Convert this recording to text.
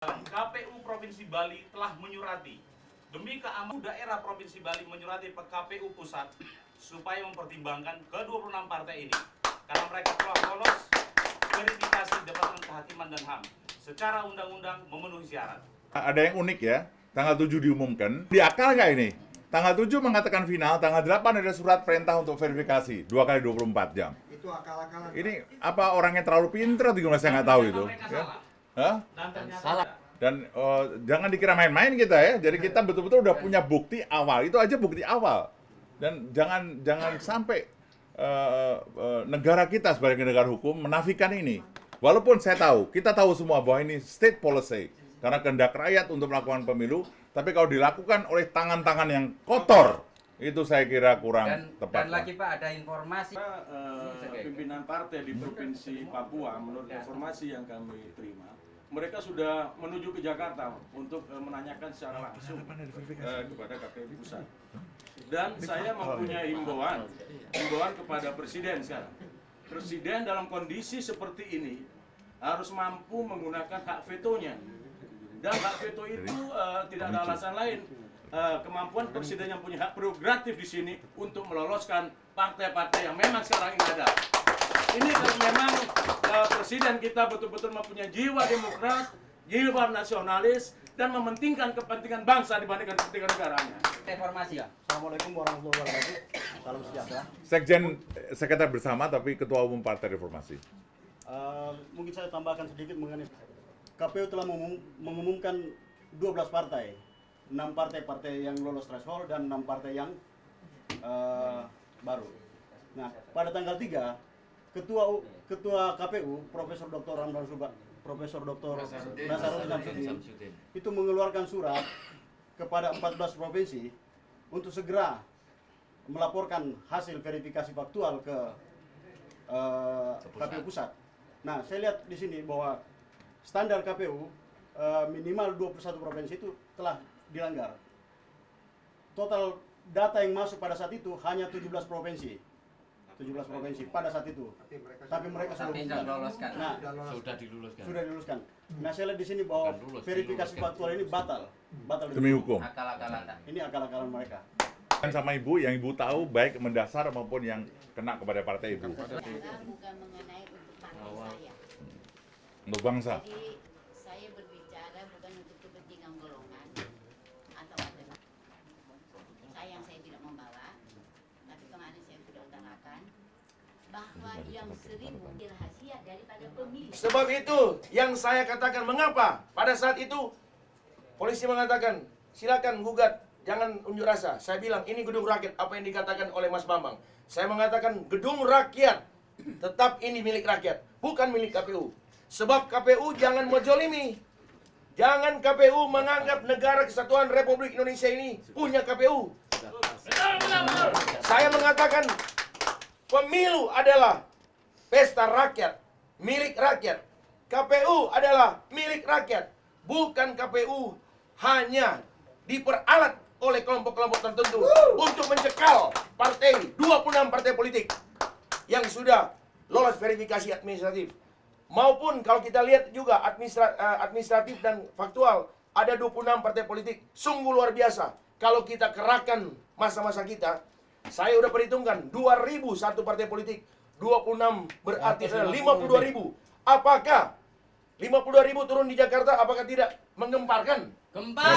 KPU Provinsi Bali telah menyurati demi keamanan daerah Provinsi Bali menyurati KPU Pusat supaya mempertimbangkan ke-26 partai ini karena mereka telah lolos verifikasi Departemen Kehakiman dan HAM secara undang-undang memenuhi syarat. Ada yang unik ya, tanggal 7 diumumkan. Diakal nggak ini? Tanggal 7 mengatakan final, tanggal 8 ada surat perintah untuk verifikasi 2 kali 24 jam. Itu akal-akalan. Ini apa orangnya terlalu pintar atau gimana, saya nggak tahu itu. Ya? Hah? Salah. Dan jangan dikira main-main kita ya. Jadi kita betul-betul udah punya bukti awal. Itu aja bukti awal. Dan jangan sampai negara kita sebagai negara hukum menafikan ini. Walaupun saya tahu, kita tahu semua bahwa ini state policy karena kehendak rakyat untuk melakukan pemilu, tapi kalau dilakukan oleh tangan-tangan yang kotor, itu saya kira kurang tepat. Dan lagi Pak, ada informasi pimpinan partai di Provinsi Papua, menurut informasi yang kami terima, mereka sudah menuju ke Jakarta untuk menanyakan secara langsung kepada KPU Pusat. Dan saya mempunyai himbauan kepada Presiden sekarang. Presiden dalam kondisi seperti ini harus mampu menggunakan hak vetonya. Dan hak veto itu tidak ada alasan lain. Kemampuan Presiden yang punya hak prerogatif di sini untuk meloloskan partai-partai yang memang sekarang ini ada. Ini kalau memang Presiden kita betul-betul mempunyai jiwa demokrat, jiwa nasionalis, dan mementingkan kepentingan bangsa dibandingkan kepentingan negaranya. informasi ya. Assalamualaikum warahmatullahi wabarakatuh. Salam sejahtera. Sekjen sekretar bersama tapi ketua umum Partai Reformasi. Mungkin saya tambahkan sedikit mengenai KPU telah mengumumkan 12 partai. 6 partai yang lolos threshold dan 6 partai yang baru. Nah, pada tanggal 3 Ketua KPU Profesor Dr. Nasaruddin Samsudin itu mengeluarkan surat kepada 14 provinsi untuk segera melaporkan hasil verifikasi faktual ke KPU Pusat. Nah, saya lihat di sini bahwa standar KPU minimal 21 provinsi itu telah dilanggar. Total data yang masuk pada saat itu hanya 17 provinsi. 17 provinsi pada saat itu. Tapi mereka sudah diloloskan. Nah, Sudah diluluskan. sudah diluluskan. Nah, saya lihat di sini bahwa verifikasi faktual ini batal Demi hukum. Akal-akalan. Ini akal-akalan mereka. Dan sama ibu, yang ibu tahu baik mendasar maupun yang kena kepada partai ibu. Bukan mengenai untuk partai saya. Untuk bangsa. Jadi saya berbicara bukan untuk kepentingan golongan atau apa. Sayang saya tidak membawa, tapi kemarin saya sudah utarakan bahwa yang 1000 rahasia daripada pemilu. Sebab itu yang saya katakan, mengapa pada saat itu polisi mengatakan silakan gugat, jangan unjuk rasa. Saya bilang ini gedung rakyat, apa yang dikatakan oleh Mas Bambang. Saya mengatakan gedung rakyat tetap ini milik rakyat, bukan milik KPU. Sebab KPU jangan menzolimi. Jangan KPU menganggap negara kesatuan Republik Indonesia ini punya KPU. Saya mengatakan pemilu adalah pesta rakyat, milik rakyat. KPU adalah milik rakyat. Bukan KPU hanya diperalat oleh kelompok-kelompok tertentu untuk mencekal partai, 26 partai politik yang sudah lolos verifikasi administratif. Maupun kalau kita lihat juga administratif dan faktual, ada 26 partai politik. Sungguh luar biasa. Kalau kita kerahkan masa-masa kita, saya udah perhitungkan 2.001 partai politik, 26 berarti 52.000. Apakah 52.000 turun di Jakarta, apakah tidak menggemparkan? Gempar.